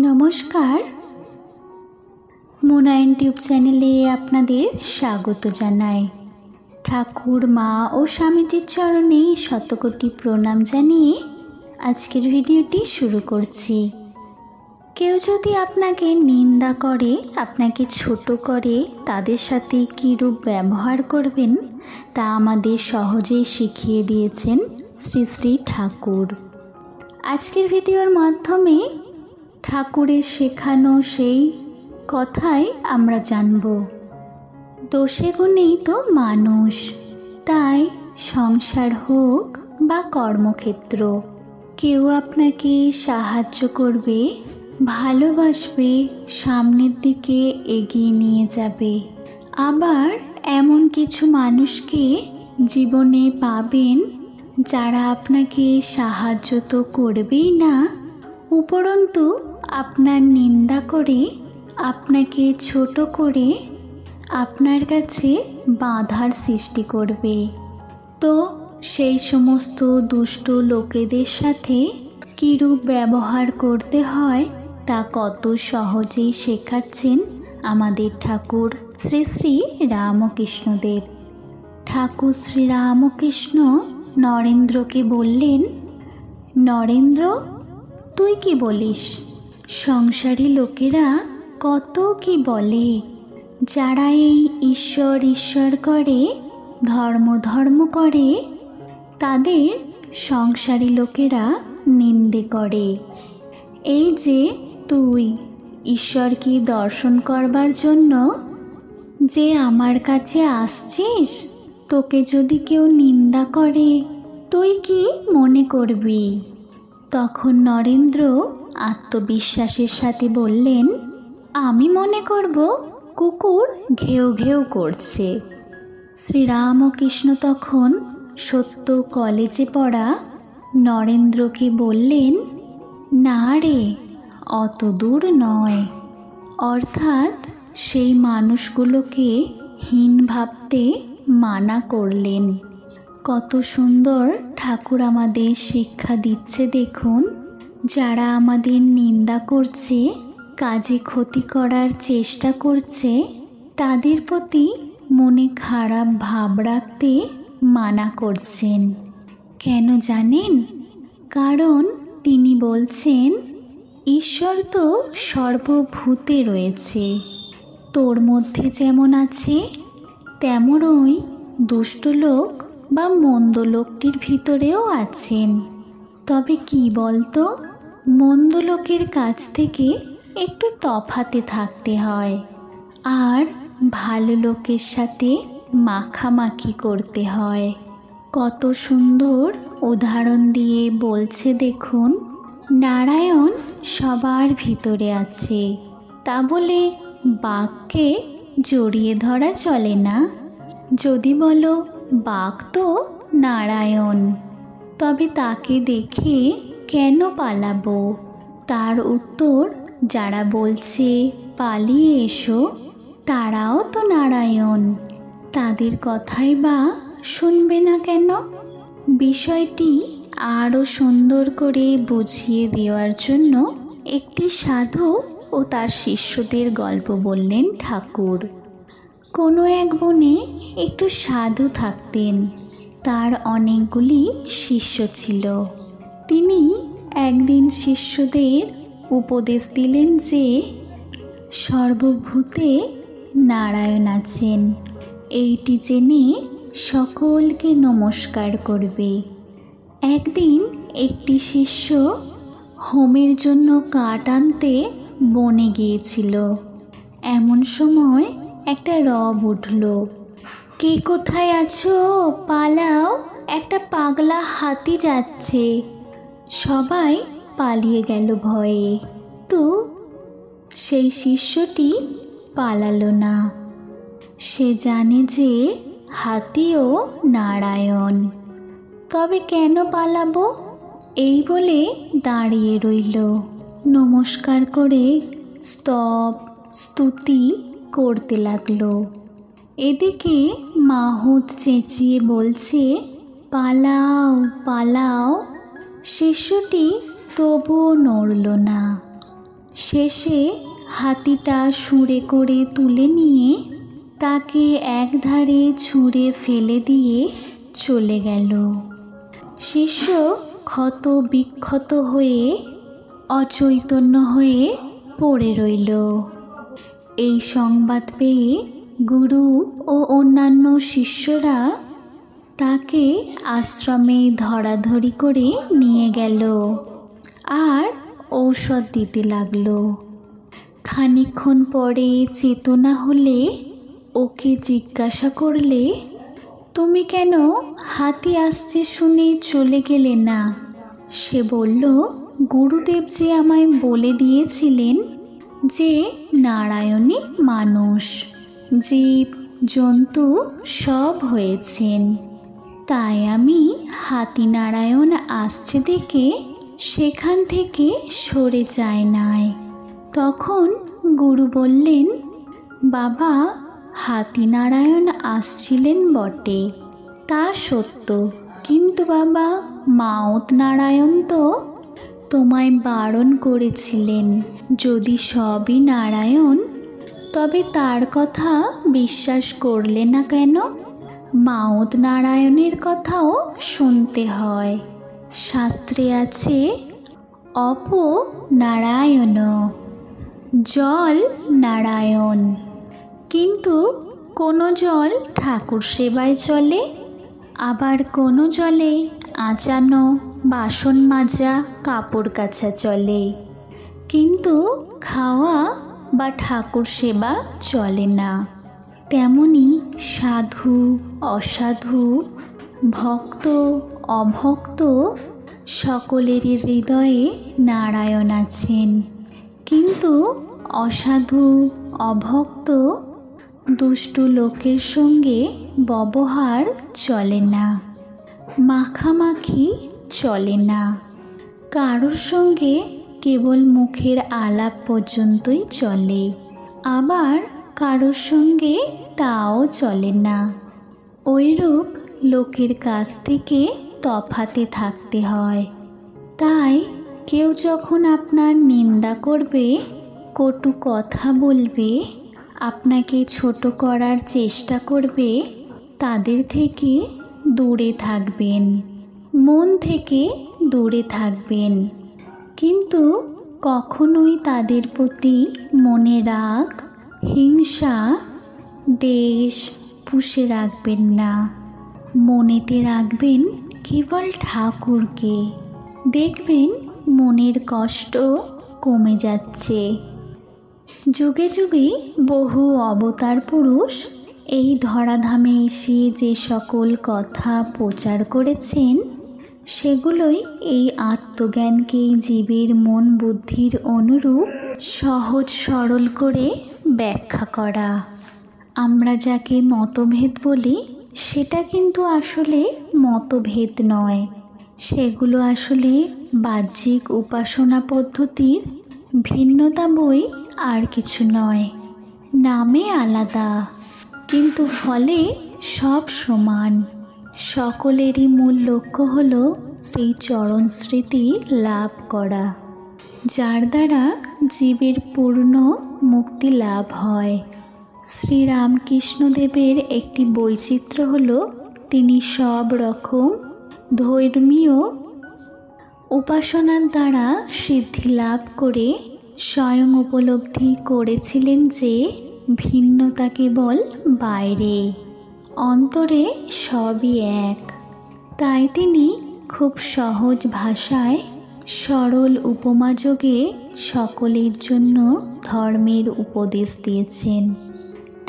নমস্কার, মোনায়ন টিউব চ্যানেলে আপনাদের স্বাগত জানাই। ঠাকুর, মা ও স্বামীজির চরণে শতকোটি প্রণাম জানিয়ে আজকের ভিডিওটি শুরু করছি। কেউ যদি আপনাকে নিন্দা করে, আপনাকে ছোট করে, তাদের সাথে কীরূপ ব্যবহার করবেন তা আমাদের সহজেই শিখিয়ে দিয়েছেন শ্রী শ্রী ঠাকুর। আজকের ভিডিওর মাধ্যমে ঠাকুরের শেখানো সেই কথাই আমরা জানব। দোষে গুণেই তো মানুষ, তাই সংসার হোক বা কর্মক্ষেত্র, কেউ আপনাকে সাহায্য করবে, ভালোবাসবে, সামনের দিকে এগিয়ে নিয়ে যাবে। আবার এমন কিছু মানুষকে জীবনে পাবেন যারা আপনাকে সাহায্য তো করবেই না, উপরন্তু আপনার নিন্দা করে, আপনাকে ছোট করে আপনার কাছে বাধার সৃষ্টি করবে। তো সেই সমস্ত দুষ্ট লোকেদের সাথে কীরূপ ব্যবহার করতে হয় তা কত সহজেই শেখাচ্ছেন আমাদের ঠাকুর শ্রী শ্রী রামকৃষ্ণদেব। ঠাকুর শ্রী রামকৃষ্ণ নরেন্দ্রকে বললেন, নরেন্দ্র, তুই কি বলিস? সংসারী লোকেরা কত কি বলে। যারা এই ঈশ্বর ঈশ্বর করে, ধর্ম ধর্ম করে, তাদের সংসারী লোকেরা নিন্দে করে। এই যে তুই ঈশ্বরকে দর্শন করবার জন্য যে আমার কাছে আসছিস, তোকে যদি কেউ নিন্দা করে তুই কি মনে করবি? তখন নরেন্দ্র আত্মবিশ্বাসের সাথে বললেন, আমি মনে করব কুকুর ঘেউ ঘেউ করছে। শ্রীরামকৃষ্ণ তখন সত্য কলেজে পড়া নরেন্দ্রকে বললেন, না রে, অত দূর নয়। অর্থাৎ সেই মানুষগুলোকে হীন ভাবতে মানা করলেন। কত সুন্দর ঠাকুর আমাদের শিক্ষা দিচ্ছে দেখুন। যারা আমাদের নিন্দা করছে, কাজে ক্ষতি করার চেষ্টা করছে, তাদের প্রতি মনে খারাপ ভাব রাখতে মানা করছেন। কেন জানেন? কারণ তিনি বলছেন, ঈশ্বর তো সর্বভূতে রয়েছে। তোর মধ্যে যেমন আছে তেমনই দুষ্ট লোক বা মন্দ লোকটির ভিতরেও আছেন। তবে কি বলতো, মন্দ লোকের কাছ থেকে একটু তফাতে থাকতে হয়, আর ভালো লোকের সাথে মাখামাখি করতে হয়। কত সুন্দর উদাহরণ দিয়ে বলছে দেখুন। নারায়ণ সবার ভিতরে আছে, তা বলে বাঘকে জড়িয়ে ধরা চলে না। যদি বলো বাঘ তো নারায়ণ, তবে তাকে দেখে কেন পালাবো? তার উত্তর, যারা বলছে পালিয়ে এসো, তারাও তো নারায়ণ, তাদের কথাই বা শুনবে না কেন? বিষয়টি আরও সুন্দর করে বুঝিয়ে দেওয়ার জন্য একটি সাধু ও তার শিষ্যদের গল্প বললেন ঠাকুর। কোনো এক বনে একটু সাধু থাকতেন। তার অনেকগুলি শিষ্য ছিল। তিনি একদিন শিষ্যদের উপদেশ দিলেন যে সর্বভূতে নারায়ণ আছেন, এইটি জেনে সকলকে নমস্কার করবে। একদিন একটি শিষ্য হোমের জন্য কাঠ আনতে বনে গিয়েছিল। এমন সময় একটা রব উঠল, কে কোথায় আছো? পালাও, একটা পাগলা হাতি যাচ্ছে। সবাই পালিয়ে গেল ভয়ে। তো সেই শিষ্যটি পালালো না। সে জানে যে হাতিও নারায়ণ। তবে কেন পালাবো? এই বলে দাঁড়িয়ে রইল। নমস্কার করে স্তব স্তুতি করতে লাগলো। এদিকে মাহুত চেঁচিয়ে বলছে, পালাও পালাও। শিষ্যটি তবুও নড়ল না। শেষে হাতিটা সুরে করে তুলে নিয়ে তাকে একধারে ছুঁড়ে ফেলে দিয়ে চলে গেল। শিষ্য ক্ষত বিক্ষত হয়ে অচৈতন্য হয়ে পড়ে রইল। এই সংবাদ পেয়ে গুরু ও অন্যান্য শিষ্যরা তাকে আশ্রমে ধরাধরি করে নিয়ে গেল আর ঔষধ দিতে লাগলো। খানিকক্ষণ পরে চেতনা হলে ওকে জিজ্ঞাসা করলে, তুমি কেন হাতি আসছে শুনে চলে গেলে না? সে বলল, গুরুদেব যে আমায় বলে দিয়েছিলেন যে নারায়ণী মানুষ, জীব জন্তু সব হয়েছেন, তাই আমি হাতি নারায়ণ আসছে দেখে সেখান থেকে সরে যায় নাই। তখন গুরু বললেন, বাবা, হাতি নারায়ণ আসছিলেন বটে, তা সত্য, কিন্তু বাবা মাউত নারায়ণ তো তোমায় বারণ করেছিলেন, যদি সবই নারায়ণ তবে তার কথা বিশ্বাস করলে না কেন? মাউত নারায়ণের কথাও শুনতে হয়। শাস্ত্রে আছে, অপ নারায়ণ, জল নারায়ণ। কিন্তু কোনো জল ঠাকুর সেবায় চলে, আবার কোনো জলে আঁচানো, বাসন মাজা, কাপড় কাচা চলে, কিন্তু খাওয়া বা ঠাকুর সেবা চলে না। তেমনি সাধু অসাধু, ভক্ত অভক্ত সকলেরই হৃদয়ে নারায়ণ আছেন, কিন্তু অসাধু অভক্ত দুষ্টু লোকের সঙ্গে ব্যবহার চলে না, মাখামাখি চলে না, কারোর সঙ্গে কেবল মুখের আলাপ পর্যন্তই চলে, আবার কারোর সঙ্গে তাও চলে না। ওইরূপ লোকের কাছ থেকে তফাতে থাকতে হয়। তাই কেউ যখন আপনার নিন্দা করবে, কটু কথা বলবে, আপনাকে ছোট করার চেষ্টা করবে, তাদের থেকে দূরে থাকবেন, মন থেকে দূরে থাকবেন, কিন্তু কখনোই তাদের প্রতি মনে রাগ, হিংসা, দ্বেষ পুষে রাখবেন না। মনেতে রাখবেন কেবল ঠাকুরকে। দেখবেন মনের কষ্ট কমে যাচ্ছে। যুগে যুগে বহু অবতার পুরুষ এই ধরাধামে এসে যে সকল কথা প্রচার করেছেন, সেগুলোই এই আত্মজ্ঞানকেই জীবের মন বুদ্ধির অনুরূপ সহজ সরল করে ব্যাখ্যা করা। আমরা যাকে মতভেদ বলি, সেটা কিন্তু আসলে মতভেদ নয়, সেগুলো আসলে বাহ্যিক উপাসনা পদ্ধতির ভিন্নতা বই আর কিছু নয়। নামে আলাদা, কিন্তু ফলে সব সমান। সকলেরই মূল লক্ষ্য হল সেই চরণ স্মৃতি লাভ করা, যার দ্বারা জীবের পূর্ণ মুক্তি লাভ হয়। শ্রীরামকৃষ্ণদেবের একটি বৈচিত্র্য হল, তিনি সব রকম ধর্মীয় উপাসনার দ্বারা সিদ্ধি লাভ করে স্বয়ং উপলব্ধি করেছিলেন যে ভিন্নতা কেবল বাইরে, অন্তরে সবই এক। তাই তিনি খুব সহজ ভাষায় সরল উপমাযোগে সকলের জন্য ধর্মের উপদেশ দিয়েছেন।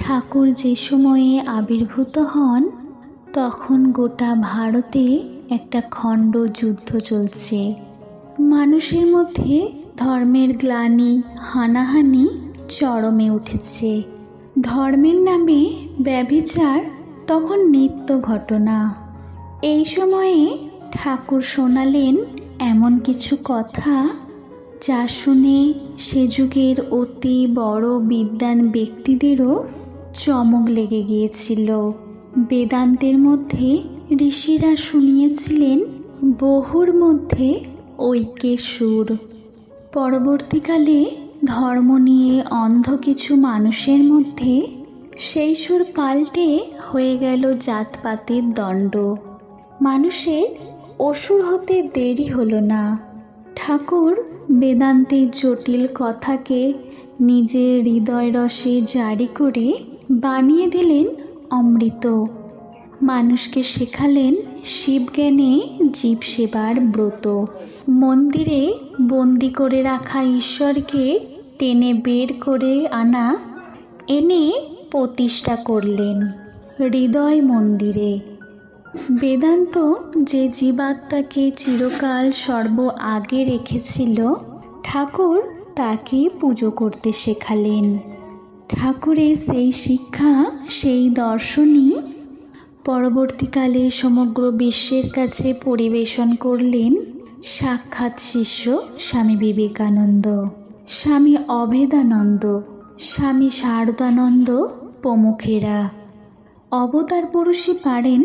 ঠাকুর যে সময়ে আবির্ভূত হন, তখন গোটা ভারতে একটা খণ্ড যুদ্ধ চলছে। মানুষের মধ্যে ধর্মের গ্লানি, হানাহানি চরমে উঠেছে। ধর্মের নামে ব্যভিচার তখন নিত্য ঘটনা। এই সময়ে ঠাকুর শোনালেন এমন কিছু কথা, যা শুনে সে যুগের অতি বড় বিদ্বান ব্যক্তিদেরও চমক লেগে গিয়েছিল। বেদান্তের মধ্যে ঋষিরা শুনিয়েছিলেন বহুর মধ্যে ঐক্যের সুর। পরবর্তীকালে ধর্ম নিয়ে অন্ধ কিছু মানুষের মধ্যে সেই সুর পাল্টে হয়ে গেল জাতপাতের দণ্ড। মানুষের অসুর হতে দেরি হলো না। ঠাকুর বেদান্তের জটিল কথাকে নিজের হৃদয় রসে জারি করে বানিয়ে দিলেন অমৃত। মানুষকে শেখালেন শিবজ্ঞানে জীব সেবার ব্রত। মন্দিরে বন্দি করে রাখা ঈশ্বরকে টেনে বের করে এনে প্রতিষ্ঠা করলেন হৃদয় মন্দিরে। বেদান্ত যে জীবাত্মাকে চিরকাল সর্ব আগে রেখেছিল, ঠাকুর তাকে পুজো করতে শেখালেন। ঠাকুরের সেই শিক্ষা, সেই দর্শনই পরবর্তীকালে সমগ্র বিশ্বের কাছে পরিবেশন করলেন সাক্ষাৎ শিষ্য স্বামী বিবেকানন্দ, স্বামী অভেদানন্দ, স্বামী শারদানন্দ প্রমুখেরা। অবতার পুরুষই পারেন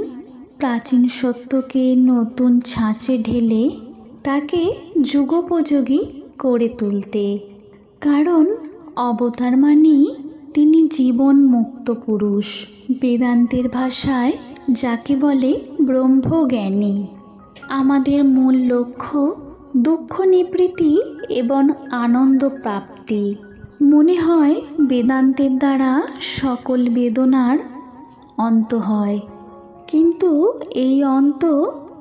প্রাচীন সত্যকে নতুন ছাঁচে ঢেলে তাকে যুগোপযোগী করে তুলতে। কারণ অবতার মানেই তিনি জীবন মুক্ত পুরুষ, বেদান্তের ভাষায় যাকে বলে ব্রহ্মজ্ঞানী। আমাদের মূল লক্ষ্য দুঃখ নিবৃত্তি এবং আনন্দ প্রাপ্তি। মনে হয় বেদান্তের দ্বারা সকল বেদনার অন্ত হয়, কিন্তু এই অন্ত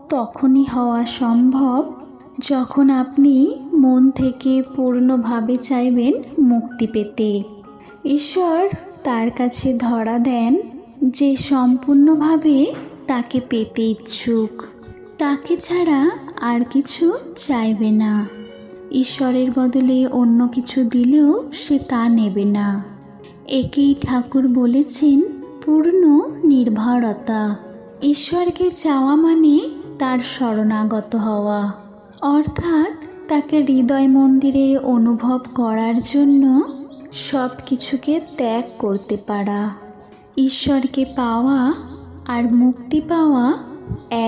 তখনই হওয়া সম্ভব যখন আপনি মন থেকে পূর্ণভাবে চাইবেন মুক্তি পেতে। ঈশ্বর তার কাছে ধরা দেন যে সম্পূর্ণভাবে তাকে পেতে ইচ্ছুক, তাকে ছাড়া আর কিছু চাইবে না। ঈশ্বরের বদলে অন্য কিছু দিলেও সে তা নেবে না। একেই ঠাকুর বলেছেন পূর্ণ নির্ভরতা। ঈশ্বরকে চাওয়া মানে তার শরণাগত হওয়া, অর্থাৎ তাকে হৃদয় মন্দিরে অনুভব করার জন্য সব কিছুকে ত্যাগ করতে পারা। ঈশ্বরকে পাওয়া আর মুক্তি পাওয়া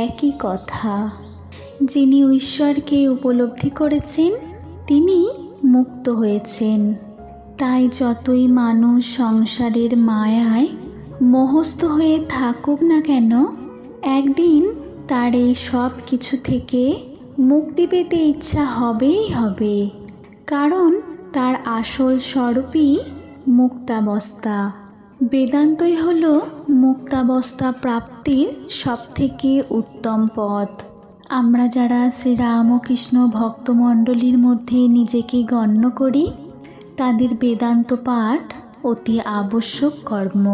একই কথা। যিনি ঈশ্বরকে উপলব্ধি করেছেন তিনি মুক্ত হয়েছেন। তাই যতই মানুষ সংসারের মায়ায় মোহস্থ হয়ে থাকুক না কেন, একদিন তার এই সব কিছু থেকে মুক্তি পেতে ইচ্ছা হবেই হবে। কারণ তার আসল স্বরূপই মুক্তাবস্থা। বেদান্তই হল মুক্তাবস্থা প্রাপ্তির সবথেকে উত্তম পথ। আমরা যারা শ্রীরামকৃষ্ণ ভক্তমণ্ডলীর মধ্যে নিজেকে গণ্য করি, তাদের বেদান্ত পাঠ অতি আবশ্যক কর্ম।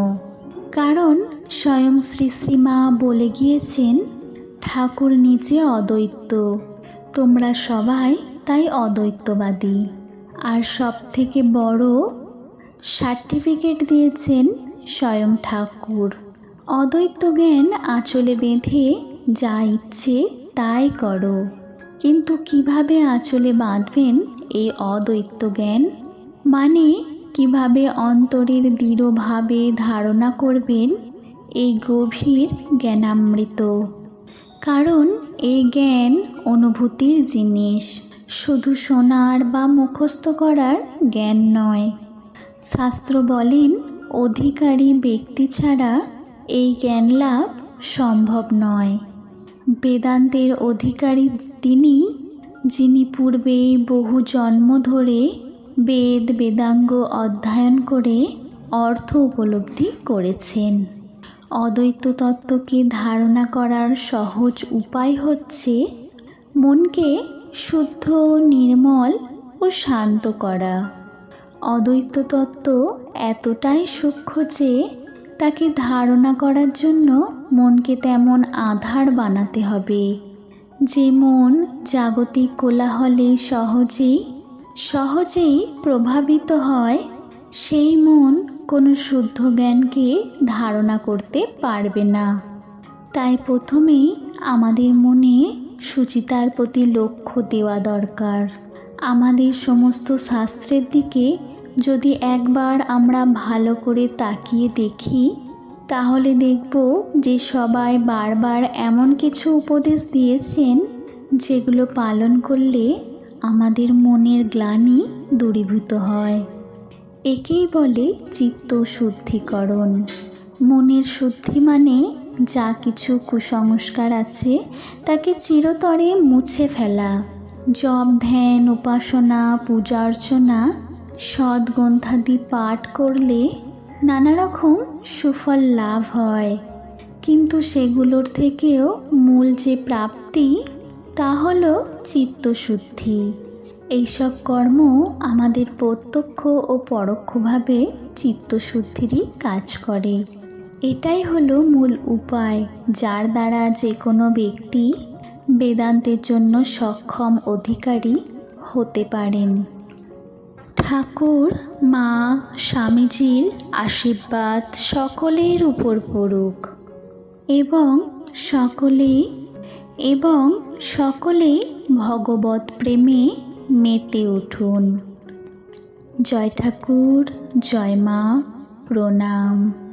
কারণ স্বয়ং শ্রী শ্রীমা বলে গিয়েছেন, ঠাকুর নিজে অদ্বৈত, তোমরা সবাই তাই অদ্বৈতবাদী। আর সব থেকে বড় সার্টিফিকেট দিয়েছেন স্বয়ং ঠাকুর। অদ্বৈত জ্ঞান আঁচলে বেঁধে যা ইচ্ছে তাই করো। কিন্তু কিভাবে আঁচলে বাঁধবেন এই অদ্বৈত জ্ঞান? মানে কিভাবে অন্তরের দৃঢ়ভাবে ধারণা করবেন এই গভীর জ্ঞানামৃত? কারণ এই জ্ঞান অনুভূতির জিনিস, শুধু শোনার বা মুখস্থ করার জ্ঞান নয়। শাস্ত্র বলেন অধিকারী ব্যক্তি ছাড়া এই জ্ঞান লাভ সম্ভব নয়। বেদান্তের অধিকারী তিনি, যিনি পূর্বে বহু জন্ম ধরে বেদ বেদাঙ্গ অধ্যয়ন করে অর্থ উপলব্ধি করেছেন। অদ্বৈত তত্ত্বকে ধারণা করার সহজ উপায় হচ্ছে মনকে শুদ্ধ, নির্মল ও শান্ত করা। অদ্বৈত তত্ত্ব এতটাই সূক্ষ্ম যে তাকে ধারণা করার জন্য মনকে তেমন আধার বানাতে হবে যে মন জাগতিক কোলাহলে সহজেই প্রভাবিত হয়। সেই মন কোনো শুদ্ধ জ্ঞানকে ধারণা করতে পারবে না। তাই প্রথমেই আমাদের মনে সুচিতার প্রতি লক্ষ্য দেওয়া দরকার। আমাদের সমস্ত শাস্ত্রের দিকে যদি একবার আমরা ভালো করে তাকিয়ে দেখি, তাহলে দেখব যে সবাই বারবার এমন কিছু উপদেশ দিয়েছেন যেগুলো পালন করলে আমাদের মনের গ্লানি দূরীভূত হয়। একেই বলে চিত্ত শুদ্ধিকরণ। মনের শুদ্ধি মানে যা কিছু কুসংস্কার আছে তাকে চিরতরে মুছে ফেলা। জপ, ধ্যান, উপাসনা, পূজা অর্চনা, সদ্গ্রন্থাদি পাঠ করলে নানা রকম সুফল লাভ হয়, কিন্তু সেগুলোর থেকেও মূল যে প্রাপ্তি তা হলো চিত্তশুদ্ধি। এইসব কর্ম আমাদের প্রত্যক্ষ ও পরোক্ষভাবে চিত্তশুদ্ধিরই কাজ করে। এটাই হলো মূল উপায় যার দ্বারা যে কোনো ব্যক্তি বেদান্তের জন্য সক্ষম অধিকারী হতে পারেন। ঠাকুর, মা, স্বামীজির আশীর্বাদ সকলের উপর পড়ুক এবং সকলেই ভগবত প্রেমে মেতে উঠুন। জয় ঠাকুর, জয় মা, প্রণাম।